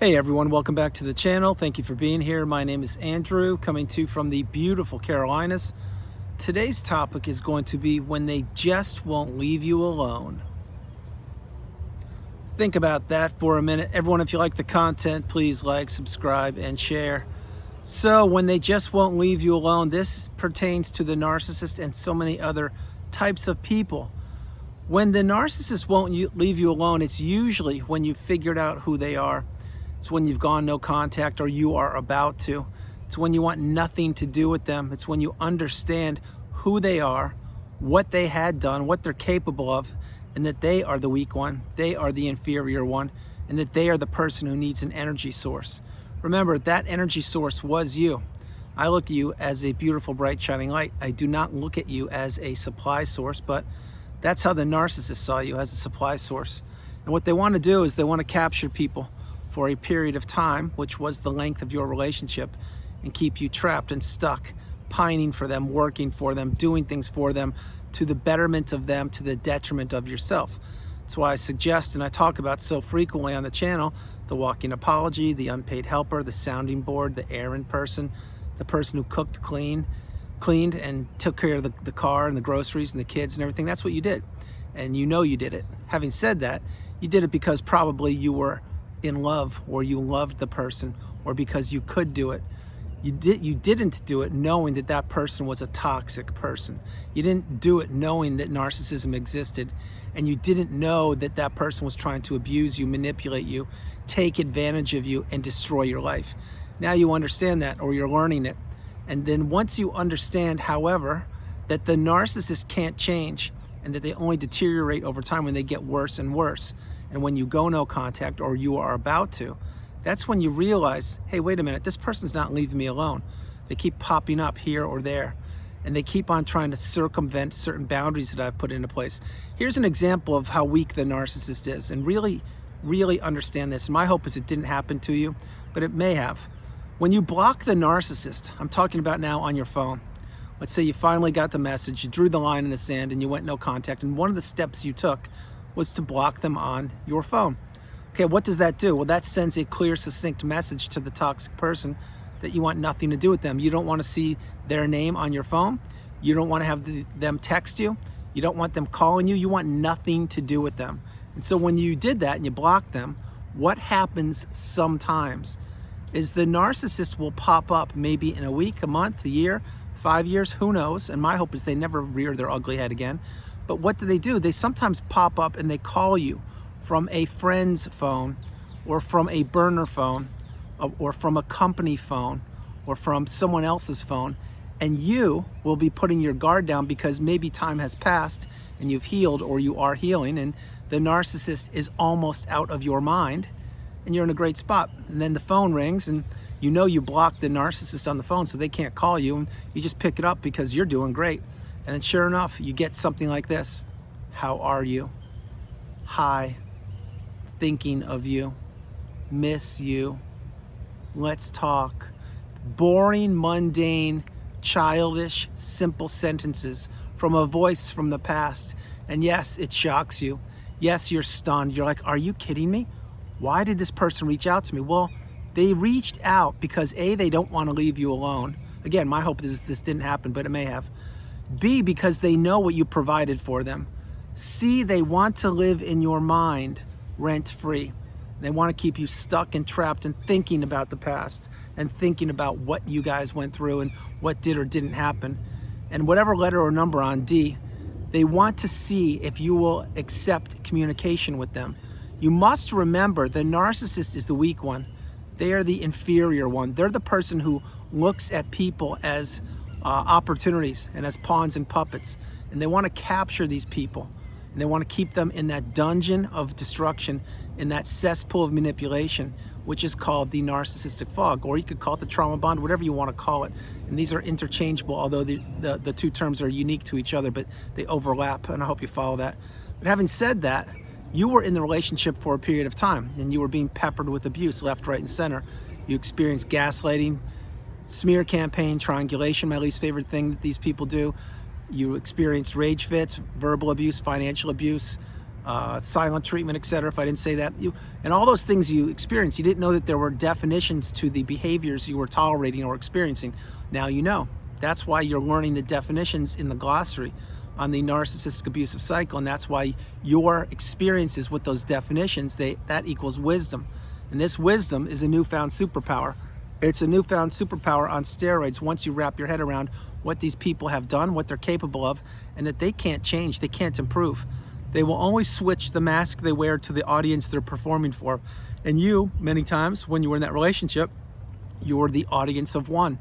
Hey everyone, welcome back to the channel. Thank you for being here. My name is Andrew, coming to you from the beautiful Carolinas. Today's topic is going to be when they just won't leave you alone. Think about that for a minute. Everyone, if you like the content, please like, subscribe, and share. So when they just won't leave you alone, this pertains to the narcissist and so many other types of people. When the narcissist won't leave you alone, it's usually when you've figured out who they are. It's when you've gone no contact or you are about to. It's when you want nothing to do with them. It's when you understand who they are, what they had done, what they're capable of, and that they are the weak one, they are the inferior one, and that they are the person who needs an energy source. Remember, that energy source was you. I look at you as a beautiful, bright, shining light. I do not look at you as a supply source, but that's how the narcissist saw you, as a supply source. And what they want to do is they want to capture people for a period of time, which was the length of your relationship, and keep you trapped and stuck, pining for them, working for them, doing things for them, to the betterment of them, to the detriment of yourself. That's why I suggest, and I talk about so frequently on the channel, the walking apology, the unpaid helper, the sounding board, the errand person, the person who cooked, cleaned and took care of the car and the groceries and the kids and everything. That's what you did. And you know you did it. Having said that, you did it because probably you were in love, or you loved the person, or because you could do it. You didn't do it knowing that that person was a toxic person. You didn't do it knowing that narcissism existed, and you didn't know that that person was trying to abuse you, manipulate you, take advantage of you, and destroy your life. Now you understand that, or you're learning it. And then once you understand, however, that the narcissist can't change, and that they only deteriorate over time when they get worse and worse, and when you go no contact or you are about to, that's when you realize, hey, wait a minute, this person's not leaving me alone. They keep popping up here or there, and they keep on trying to circumvent certain boundaries that I've put into place. Here's an example of how weak the narcissist is, and really understand this. My hope is it didn't happen to you, but it may have. When you block the narcissist, I'm talking about now on your phone. Let's say you finally got the message, you drew the line in the sand, and you went no contact, and one of the steps you took was to block them on your phone. Okay, what does that do? Well, that sends a clear, succinct message to the toxic person that you want nothing to do with them. You don't want to see their name on your phone. You don't want to have them text you. You don't want them calling you. You want nothing to do with them. And so when you did that and you blocked them, what happens sometimes is the narcissist will pop up maybe in a week, a month, a year, 5 years, who knows? And my hope is they never rear their ugly head again. But what do? They sometimes pop up and they call you from a friend's phone, or from a burner phone, or from a company phone, or from someone else's phone. And you will be putting your guard down because maybe time has passed and you've healed, or you are healing, and the narcissist is almost out of your mind and you're in a great spot. And then the phone rings and you know you blocked the narcissist on the phone so they can't call you, and you just pick it up because you're doing great. And then sure enough, you get something like this. How are you? Hi. Thinking of you. Miss you. Let's talk. Boring, mundane, childish, simple sentences from a voice from the past. And yes, it shocks you. Yes, you're stunned. You're like, are you kidding me? Why did this person reach out to me? Well, they reached out because A, they don't want to leave you alone. Again, my hope is this didn't happen, but it may have. B, because they know what you provided for them. C, they want to live in your mind rent-free. They want to keep you stuck and trapped and thinking about the past and thinking about what you guys went through and what did or didn't happen. And whatever letter or number on D, they want to see if you will accept communication with them. You must remember the narcissist is the weak one. They are the inferior one. They're the person who looks at people as opportunities and as pawns and puppets, and they want to capture these people, and they want to keep them in that dungeon of destruction, in that cesspool of manipulation, which is called the narcissistic fog, or you could call it the trauma bond, whatever you want to call it. And these are interchangeable, although the two terms are unique to each other, but they overlap, and I hope you follow that. But having said that, you were in the relationship for a period of time, and you were being peppered with abuse left, right, and center. You experienced gaslighting, smear campaign, triangulation, my least favorite thing that these people do. You experienced rage fits, verbal abuse, financial abuse, silent treatment, etc. If I didn't say that, and all those things you experienced, you didn't know that there were definitions to the behaviors you were tolerating or experiencing. Now you know. That's why you're learning the definitions in the glossary on the narcissistic abusive cycle, and that's why your experiences with those definitions, that equals wisdom. And this wisdom is a newfound superpower. It's a newfound superpower on steroids once you wrap your head around what these people have done, what they're capable of, and that they can't change, they can't improve. They will only switch the mask they wear to the audience they're performing for. And you, many times, when you were in that relationship, you were the audience of one.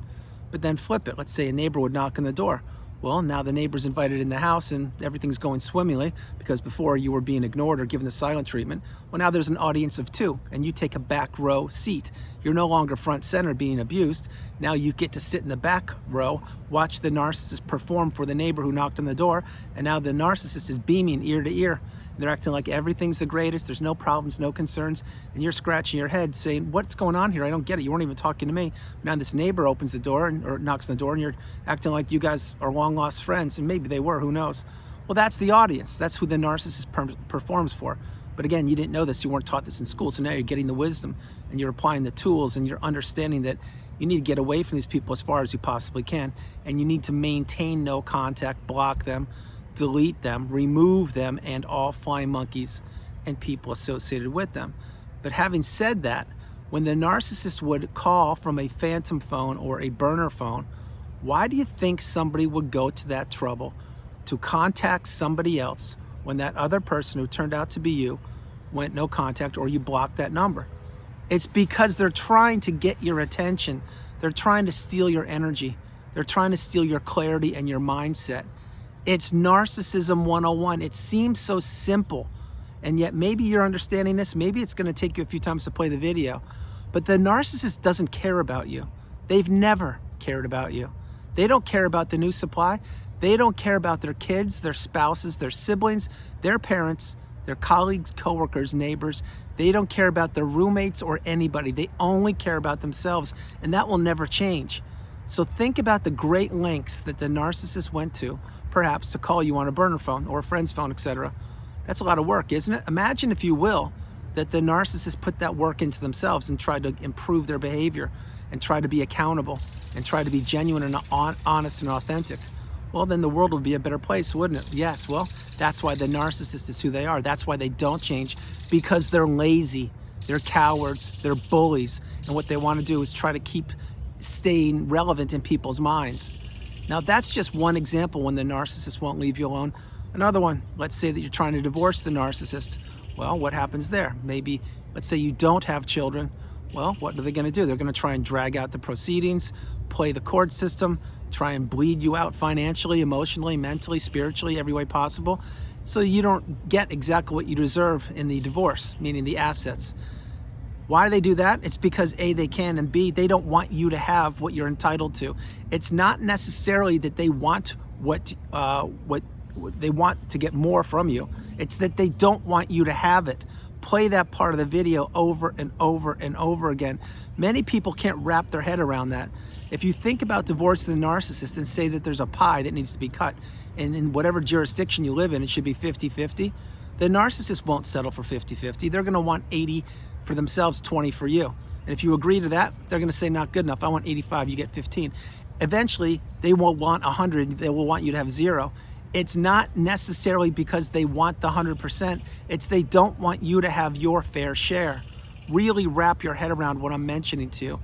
But then flip it. Let's say a neighbor would knock on the door. Well, now the neighbor's invited in the house and everything's going swimmingly, because before you were being ignored or given the silent treatment. Well, now there's an audience of two and you take a back row seat. You're no longer front center being abused. Now you get to sit in the back row, watch the narcissist perform for the neighbor who knocked on the door, and now the narcissist is beaming ear to ear. They're acting like everything's the greatest, there's no problems, no concerns, and you're scratching your head saying, what's going on here? I don't get it. You weren't even talking to me. Now this neighbor opens the door or knocks on the door and you're acting like you guys are long lost friends, and maybe they were, who knows? Well, that's the audience. That's who the narcissist performs for. But again, you didn't know this, you weren't taught this in school, so now you're getting the wisdom and you're applying the tools and you're understanding that you need to get away from these people as far as you possibly can, and you need to maintain no contact, block them, delete them, remove them, and all flying monkeys and people associated with them. But having said that, when the narcissist would call from a phantom phone or a burner phone, why do you think somebody would go to that trouble to contact somebody else when that other person who turned out to be you went no contact or you blocked that number? It's because they're trying to get your attention. They're trying to steal your energy. They're trying to steal your clarity and your mindset. It's narcissism 101. It seems so simple, and yet maybe you're understanding this. Maybe it's going to take you a few times to play the video, but the narcissist doesn't care about you. They've never cared about you. They don't care about the new supply. They don't care about their kids, their spouses, their siblings, their parents, their colleagues, coworkers, neighbors. They don't care about their roommates or anybody. They only care about themselves, and that will never change. So think about the great lengths that the narcissist went to, perhaps to call you on a burner phone or a friend's phone, etc. That's a lot of work, isn't it? Imagine, if you will, that the narcissist put that work into themselves and tried to improve their behavior and try to be accountable and try to be genuine and honest and authentic. Well, then the world would be a better place, wouldn't it? Yes, well, that's why the narcissist is who they are. That's why they don't change, because they're lazy, they're cowards, they're bullies, and what they want to do is try to keep staying relevant in people's minds. Now, that's just one example when the narcissist won't leave you alone. Another one, let's say that you're trying to divorce the narcissist. Well, what happens there? Maybe, let's say you don't have children. Well, what are they going to do? They're going to try and drag out the proceedings, play the court system, try and bleed you out financially, emotionally, mentally, spiritually, every way possible, so you don't get exactly what you deserve in the divorce, meaning the assets. Why do they do that? It's because A, they can, and B, they don't want you to have what you're entitled to. It's not necessarily that they want what they want to get more from you. It's that they don't want you to have it. Play that part of the video over and over and over again. Many people can't wrap their head around that. If you think about divorcing the narcissist and say that there's a pie that needs to be cut, and in whatever jurisdiction you live in, it should be 50-50, the narcissist won't settle for 50-50. They're going to want 80 for themselves, 20 for you. And if you agree to that, they're going to say, not good enough. I want 85, you get 15. Eventually, they won't want 100. They will want you to have 0. It's not necessarily because they want the 100%. It's they don't want you to have your fair share. Really wrap your head around what I'm mentioning to you.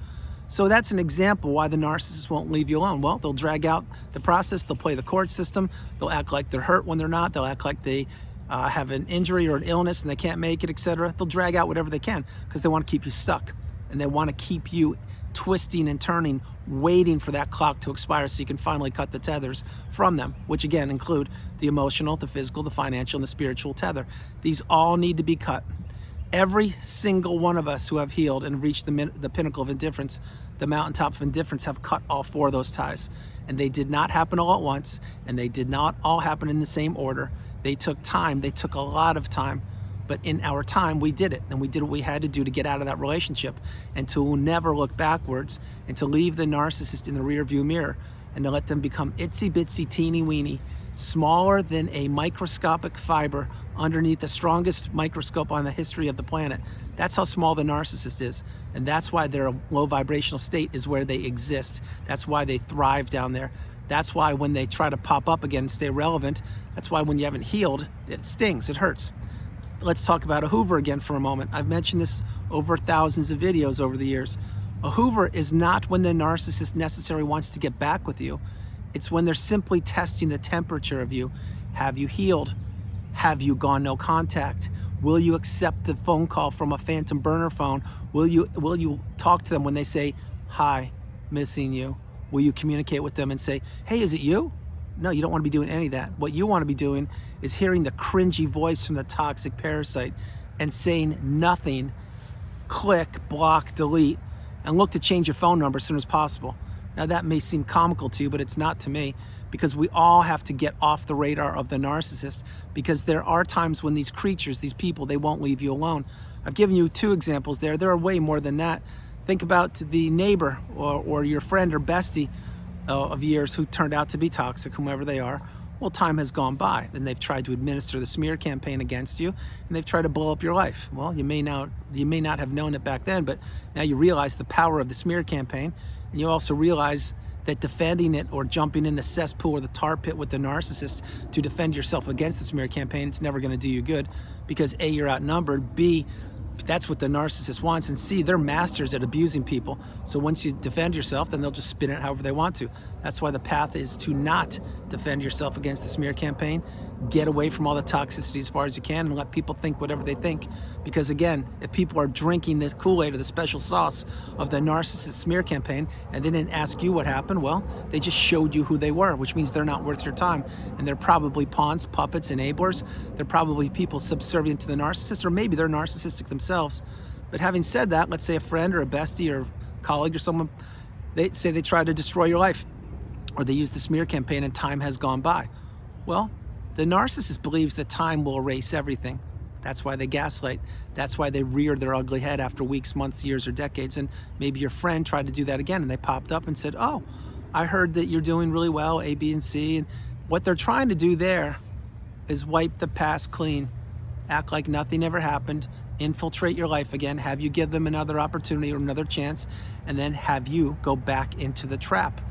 So that's an example why the narcissist won't leave you alone. Well, they'll drag out the process. They'll play the court system. They'll act like they're hurt when they're not. They'll act like they have an injury or an illness and they can't make it, etc. They'll drag out whatever they can because they want to keep you stuck, and they want to keep you twisting and turning, waiting for that clock to expire so you can finally cut the tethers from them, which again include the emotional, the physical, the financial, and the spiritual tether. These all need to be cut. Every single one of us who have healed and reached the pinnacle of indifference, the mountaintop of indifference, have cut all 4 of those ties. And they did not happen all at once, and they did not all happen in the same order. They took time. They took a lot of time. But in our time, we did it, and we did what we had to do to get out of that relationship, and to never look backwards, and to leave the narcissist in the rear view mirror, and to let them become itsy bitsy teeny weeny smaller than a microscopic fiber underneath the strongest microscope on the history of the planet. That's how small the narcissist is. And that's why their low vibrational state is where they exist. That's why they thrive down there. That's why when they try to pop up again and stay relevant, that's why when you haven't healed, it stings, it hurts. Let's talk about a Hoover again for a moment. I've mentioned this over thousands of videos over the years. A Hoover is not when the narcissist necessarily wants to get back with you. It's when they're simply testing the temperature of you. Have you healed? Have you gone no contact? Will you accept the phone call from a phantom burner phone? Will you talk to them when they say, hi, missing you? Will you communicate with them and say, hey, is it you? No, you don't want to be doing any of that. What you want to be doing is hearing the cringy voice from the toxic parasite and saying nothing, click, block, delete, and look to change your phone number as soon as possible. Now that may seem comical to you, but it's not to me, because we all have to get off the radar of the narcissist, because there are times when these creatures, these people, they won't leave you alone. I've given you 2 examples there. There are way more than that. Think about the neighbor or your friend or bestie of years who turned out to be toxic, whomever they are. Well, time has gone by, and they've tried to administer the smear campaign against you, and they've tried to blow up your life. Well, you may not have known it back then, but now you realize the power of the smear campaign, and you also realize that defending it or jumping in the cesspool or the tar pit with the narcissist to defend yourself against the smear campaign, it's never going to do you good, because A, you're outnumbered, B, that's what the narcissist wants, and C, they're masters at abusing people. So once you defend yourself, then they'll just spin it however they want to. That's why the path is to not defend yourself against the smear campaign. Get away from all the toxicity as far as you can and let people think whatever they think. Because again, if people are drinking the Kool-Aid or the special sauce of the narcissist smear campaign and they didn't ask you what happened, well, they just showed you who they were, which means they're not worth your time. And they're probably pawns, puppets, enablers. They're probably people subservient to the narcissist, or maybe they're narcissistic themselves. But having said that, let's say a friend or a bestie or colleague or someone, they say they try to destroy your life, or they use the smear campaign and time has gone by. Well, the narcissist believes that time will erase everything. That's why they gaslight. That's why they rear their ugly head after weeks, months, years, or decades. And maybe your friend tried to do that again, and they popped up and said, oh, I heard that you're doing really well, A, B, and C. And what they're trying to do there is wipe the past clean, act like nothing ever happened, infiltrate your life again, have you give them another opportunity or another chance, and then have you go back into the trap.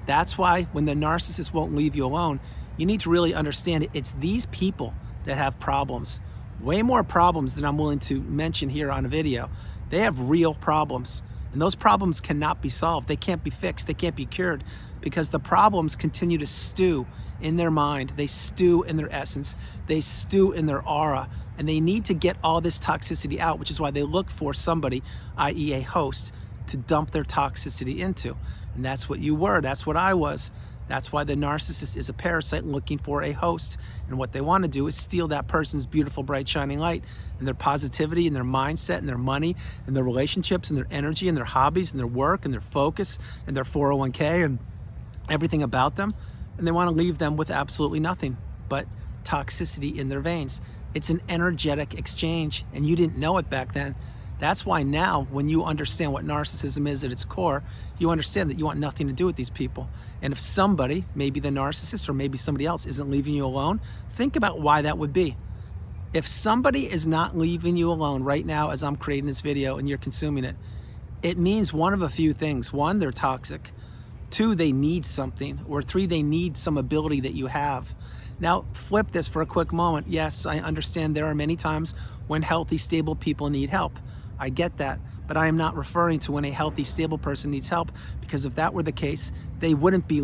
That's why when the narcissist won't leave you alone, you need to really understand it. It's these people that have problems. Way more problems than I'm willing to mention here on a video. They have real problems. And those problems cannot be solved. They can't be fixed. They can't be cured, because the problems continue to stew in their mind. They stew in their essence. They stew in their aura. And they need to get all this toxicity out, which is why they look for somebody, i.e. a host, to dump their toxicity into. And that's what you were. That's what I was. That's why the narcissist is a parasite looking for a host. And what they want to do is steal that person's beautiful, bright, shining light and their positivity and their mindset and their money and their relationships and their energy and their hobbies and their work and their focus and their 401k and everything about them. And they want to leave them with absolutely nothing but toxicity in their veins. It's an energetic exchange, and you didn't know it back then. That's why now, when you understand what narcissism is at its core, you understand that you want nothing to do with these people. And if somebody, maybe the narcissist or maybe somebody else, isn't leaving you alone, think about why that would be. If somebody is not leaving you alone right now as I'm creating this video and you're consuming it, it means one of a few things. 1, they're toxic. 2, they need something. Or 3, they need some ability that you have. Now, flip this for a quick moment. Yes, I understand there are many times when healthy, stable people need help. I get that, but I am not referring to when a healthy, stable person needs help, because if that were the case, we wouldn't be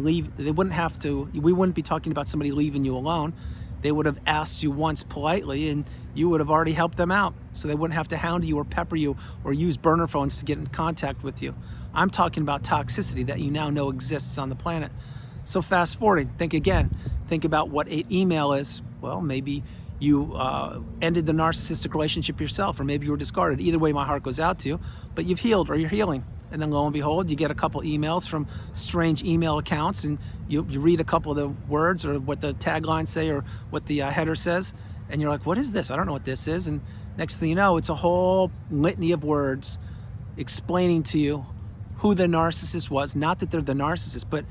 talking about somebody leaving you alone. They would have asked you once politely and you would have already helped them out. So they wouldn't have to hound you or pepper you or use burner phones to get in contact with you. I'm talking about toxicity that you now know exists on the planet. So fast forwarding, think again. Think about what an email is. Well, maybe you ended the narcissistic relationship yourself, or maybe you were discarded. Either way, my heart goes out to you, but you've healed or you're healing. And then lo and behold, you get a couple emails from strange email accounts, and you read a couple of the words or what the taglines say or what the header says, and you're like, what is this? I don't know what this is. And next thing you know, it's a whole litany of words explaining to you who the narcissist was. Not that they're the narcissist, but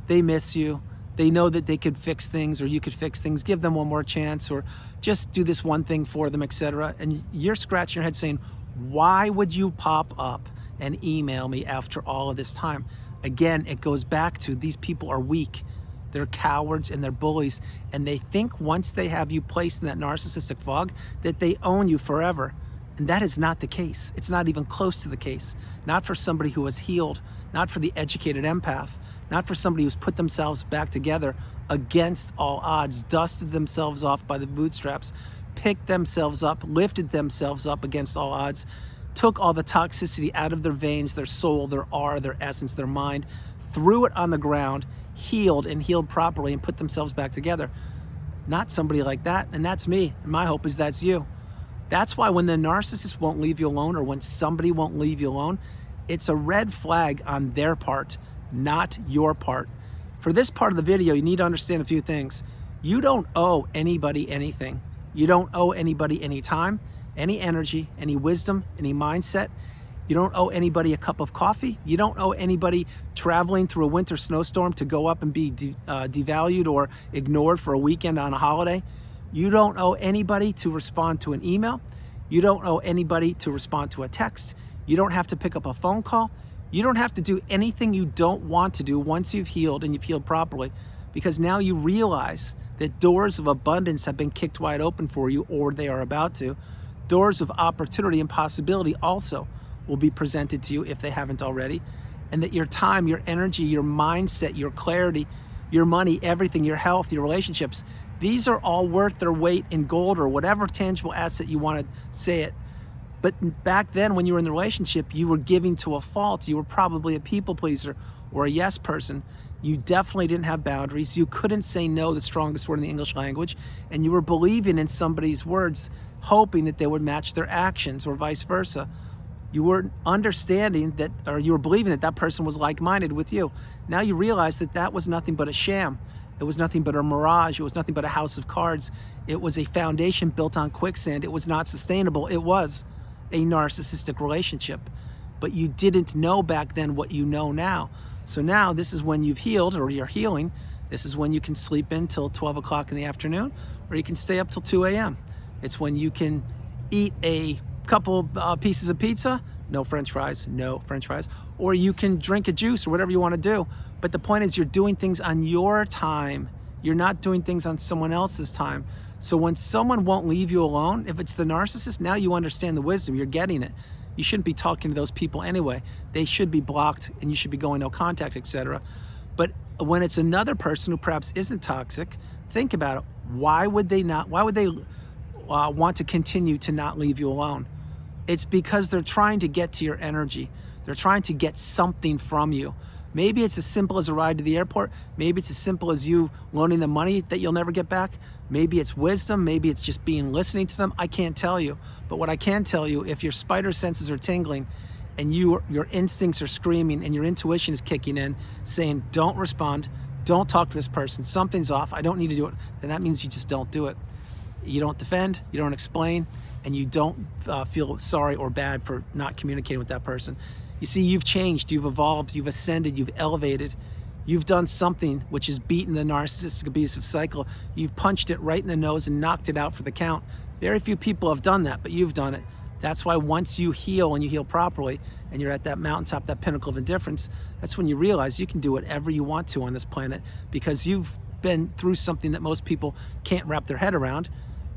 they miss you, They know that they could fix things, or you could fix things, give them one more chance, or just do this one thing for them, etc. And you're scratching your head saying, why would you pop up and email me after all of this time? Again, it goes back to these people are weak. They're cowards and they're bullies, and they think once they have you placed in that narcissistic fog that they own you forever. And that is not the case. It's not even close to the case. Not for somebody who has healed, not for the educated empath, not for somebody who's put themselves back together against all odds, dusted themselves off by the bootstraps, picked themselves up, lifted themselves up against all odds, took all the toxicity out of their veins, their soul, their aura, their essence, their mind, threw it on the ground, healed and healed properly, and put themselves back together. Not somebody like that, and that's me. And my hope is that's you. That's why when the narcissist won't leave you alone, or when somebody won't leave you alone, it's a red flag on their part, not your part. For this part of the video, you need to understand a few things. You don't owe anybody anything. You don't owe anybody any time, any energy, any wisdom, any mindset. You don't owe anybody a cup of coffee. You don't owe anybody traveling through a winter snowstorm to go up and be devalued or ignored for a weekend on a holiday. You don't owe anybody to respond to an email. You don't owe anybody to respond to a text. You don't have to pick up a phone call. You don't have to do anything you don't want to do once you've healed and you've healed properly, because now you realize that doors of abundance have been kicked wide open for you, or they are about to. Doors of opportunity and possibility also will be presented to you if they haven't already, and that your time, your energy, your mindset, your clarity, your money, everything, your health, your relationships, these are all worth their weight in gold, or whatever tangible asset you want to say it. But back then, when you were in the relationship, you were giving to a fault. You were probably a people pleaser or a yes person. You definitely didn't have boundaries. You couldn't say no, the strongest word in the English language, and you were believing in somebody's words, hoping that they would match their actions, or vice versa. You were understanding that, or you were believing that that person was like-minded with you. Now you realize that that was nothing but a sham. It was nothing but a mirage. It was nothing but a house of cards. It was a foundation built on quicksand. It was not sustainable. It was a narcissistic relationship. But you didn't know back then what you know now. So now this is when you've healed, or you're healing. This is when you can sleep in till 12 o'clock in the afternoon, or you can stay up till 2 a.m. It's when you can eat a couple pieces of pizza, no french fries, or you can drink a juice or whatever you want to do. But the point is, you're doing things on your time. You're not doing things on someone else's time. So when someone won't leave you alone, if it's the narcissist, now you understand the wisdom, you're getting it. You shouldn't be talking to those people anyway. They should be blocked, and you should be going no contact, etc. But when it's another person who perhaps isn't toxic, think about it. Why would they want to continue to not leave you alone? It's because they're trying to get to your energy. They're trying to get something from you. Maybe it's as simple as a ride to the airport. Maybe it's as simple as you loaning them money that you'll never get back. Maybe it's wisdom. Maybe it's just listening to them. I can't tell you. But what I can tell you, if your spider senses are tingling and your instincts are screaming and your intuition is kicking in, saying, don't respond, don't talk to this person, something's off, I don't need to do it, then that means you just don't do it. You don't defend, you don't explain, and you don't feel sorry or bad for not communicating with that person. You see, you've changed, you've evolved, you've ascended, you've elevated. You've done something which has beaten the narcissistic abusive cycle. You've punched it right in the nose and knocked it out for the count. Very few people have done that, but you've done it. That's why once you heal, and you heal properly, and you're at that mountaintop, that pinnacle of indifference, that's when you realize you can do whatever you want to on this planet, because you've been through something that most people can't wrap their head around.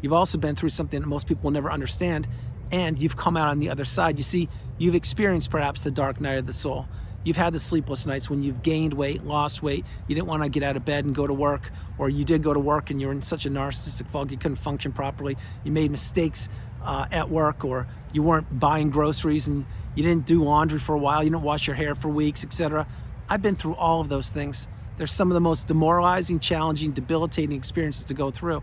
You've also been through something that most people will never understand, and you've come out on the other side. You see, you've experienced perhaps the dark night of the soul. You've had the sleepless nights when you've gained weight, lost weight, you didn't want to get out of bed and go to work, or you did go to work and you're in such a narcissistic fog you couldn't function properly. You made mistakes at work, or you weren't buying groceries and you didn't do laundry for a while, you didn't wash your hair for weeks, etc. I've been through all of those things. They're some of the most demoralizing, challenging, debilitating experiences to go through.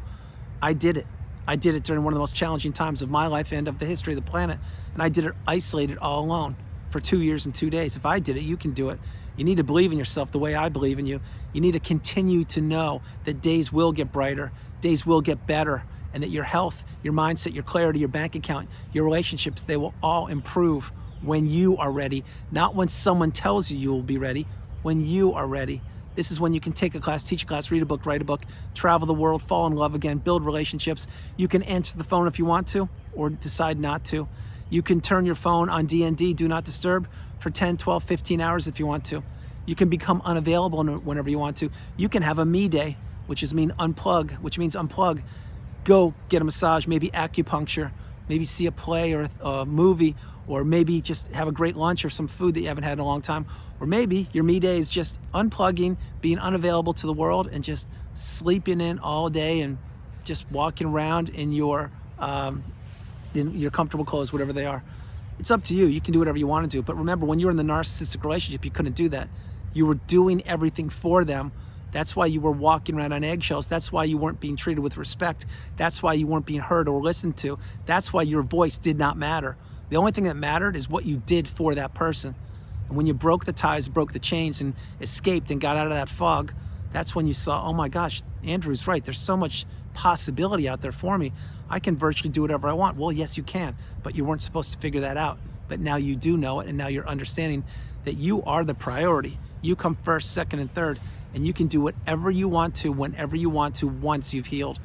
I did it. I did it during one of the most challenging times of my life and of the history of the planet. And I did it isolated, all alone, for 2 years and 2 days. If I did it, you can do it. You need to believe in yourself the way I believe in you. You need to continue to know that days will get brighter, days will get better, and that your health, your mindset, your clarity, your bank account, your relationships, they will all improve when you are ready. Not when someone tells you you will be ready, when you are ready. This is when you can take a class, teach a class, read a book, write a book, travel the world, fall in love again, build relationships. You can answer the phone if you want to, or decide not to. You can turn your phone on DND, do not disturb, for 10, 12, 15 hours if you want to. You can become unavailable whenever you want to. You can have a me day, which means unplug. Go get a massage, maybe acupuncture, maybe see a play or a movie, or maybe just have a great lunch or some food that you haven't had in a long time. Or maybe your me day is just unplugging, being unavailable to the world, and just sleeping in all day and just walking around in your comfortable clothes, whatever they are. It's up to you. You can do whatever you want to do. But remember, when you were in the narcissistic relationship, you couldn't do that. You were doing everything for them. That's why you were walking around on eggshells. That's why you weren't being treated with respect. That's why you weren't being heard or listened to. That's why your voice did not matter. The only thing that mattered is what you did for that person. And when you broke the ties, broke the chains, and escaped and got out of that fog, that's when you saw, oh my gosh, Andrew's right. There's so much possibility out there for me. I can virtually do whatever I want. Well, yes, you can, but you weren't supposed to figure that out. But now you do know it, and now you're understanding that you are the priority. You come first, second, and third, and you can do whatever you want to, whenever you want to, once you've healed.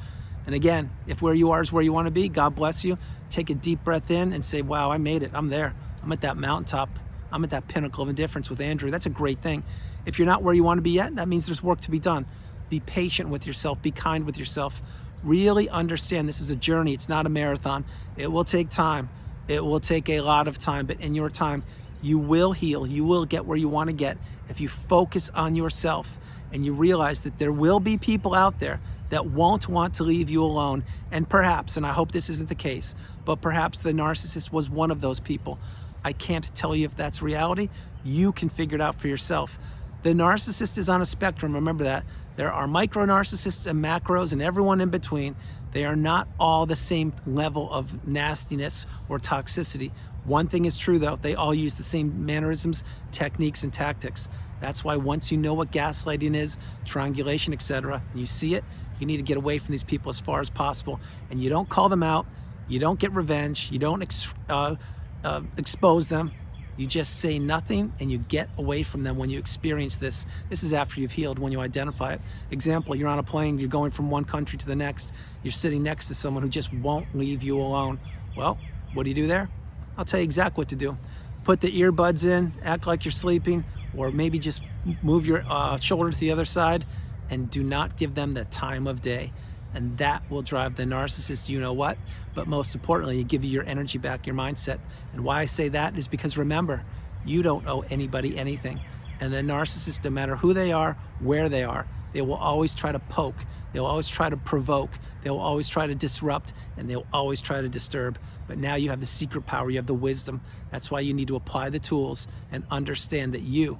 And again, if where you are is where you want to be, God bless you. Take a deep breath in and say, wow, I made it. I'm there. I'm at that mountaintop. I'm at that pinnacle of indifference with Andrew. That's a great thing. If you're not where you want to be yet, that means there's work to be done. Be patient with yourself. Be kind with yourself. Really understand this is a journey. It's not a marathon. It will take time. It will take a lot of time, but in your time, you will heal. You will get where you want to get if you focus on yourself and you realize that there will be people out there that won't want to leave you alone. And perhaps, and I hope this isn't the case, but perhaps the narcissist was one of those people. I can't tell you if that's reality. You can figure it out for yourself. The narcissist is on a spectrum, remember that. There are micro narcissists and macros and everyone in between. They are not all the same level of nastiness or toxicity. One thing is true though, they all use the same mannerisms, techniques, and tactics. That's why once you know what gaslighting is, triangulation, etc., and you see it, you need to get away from these people as far as possible. And you don't call them out, you don't get revenge, you don't expose them. You just say nothing and you get away from them when you experience this. This is after you've healed, when you identify it. Example, you're on a plane, you're going from one country to the next, you're sitting next to someone who just won't leave you alone. Well, what do you do there? I'll tell you exactly what to do. Put the earbuds in, act like you're sleeping, or maybe just move your shoulder to the other side, and do not give them the time of day. And that will drive the narcissist, you know what? But most importantly, it give you your energy back, your mindset. And why I say that is because remember, you don't owe anybody anything. And the narcissist, no matter who they are, where they are, they will always try to poke. They'll always try to provoke. They'll always try to disrupt, and they'll always try to disturb. But now you have the secret power, you have the wisdom. That's why you need to apply the tools and understand that you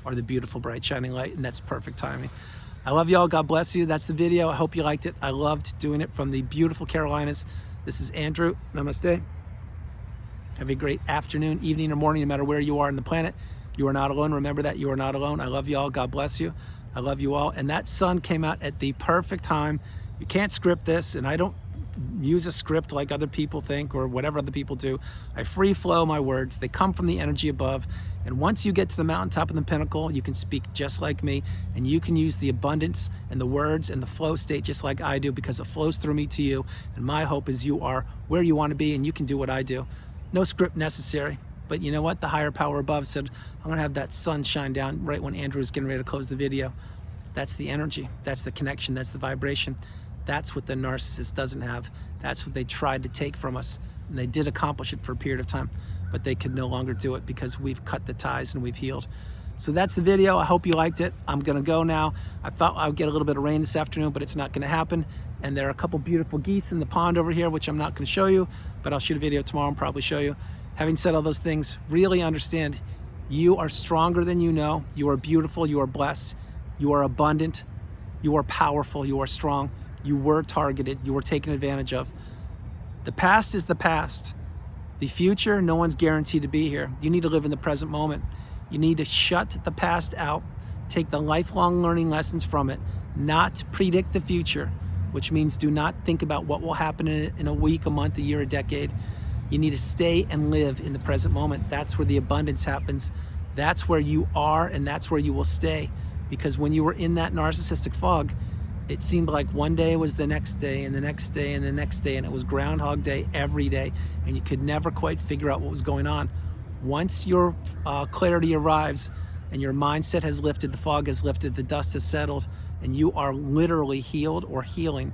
are the beautiful, bright, shining light, and that's perfect timing. I love y'all. God bless you. That's the video. I hope you liked it. I loved doing it from the beautiful Carolinas. This is Andrew. Namaste. Have a great afternoon, evening, or morning, no matter where you are on the planet. You are not alone. Remember that. You are not alone. I love y'all. God bless you. I love you all. And that sun came out at the perfect time. You can't script this, and I don't use a script like other people think or whatever other people do. I free flow my words. They come from the energy above. And once you get to the mountaintop and the pinnacle, you can speak just like me, and you can use the abundance and the words and the flow state just like I do, because it flows through me to you. And my hope is you are where you want to be and you can do what I do. No script necessary. But you know what? The higher power above said, I'm going to have that sun shine down right when Andrew is getting ready to close the video. That's the energy. That's the connection. That's the vibration. That's what the narcissist doesn't have. That's what they tried to take from us. And they did accomplish it for a period of time, but they could no longer do it because we've cut the ties and we've healed. So that's the video. I hope you liked it. I'm gonna go now. I thought I would get a little bit of rain this afternoon, but it's not gonna happen. And there are a couple beautiful geese in the pond over here, which I'm not gonna show you, but I'll shoot a video tomorrow and probably show you. Having said all those things, really understand you are stronger than you know. You are beautiful, you are blessed, you are abundant, you are powerful, you are strong. You were targeted, you were taken advantage of. The past is the past. The future, no one's guaranteed to be here. You need to live in the present moment. You need to shut the past out, take the lifelong learning lessons from it, not predict the future, which means do not think about what will happen in a week, a month, a year, a decade. You need to stay and live in the present moment. That's where the abundance happens. That's where you are, and that's where you will stay. Because when you were in that narcissistic fog, it seemed like one day was the next day and the next day and the next day, and it was Groundhog Day every day, and you could never quite figure out what was going on. Once your clarity arrives and your mindset has lifted, the fog has lifted, the dust has settled, and you are literally healed or healing,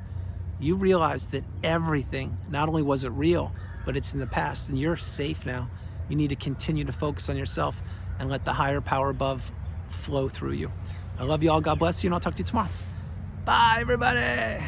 you realize that everything, not only was it real, but it's in the past, and you're safe now. You need to continue to focus on yourself and let the higher power above flow through you. I love you all. God bless you, and I'll talk to you tomorrow. Bye, everybody.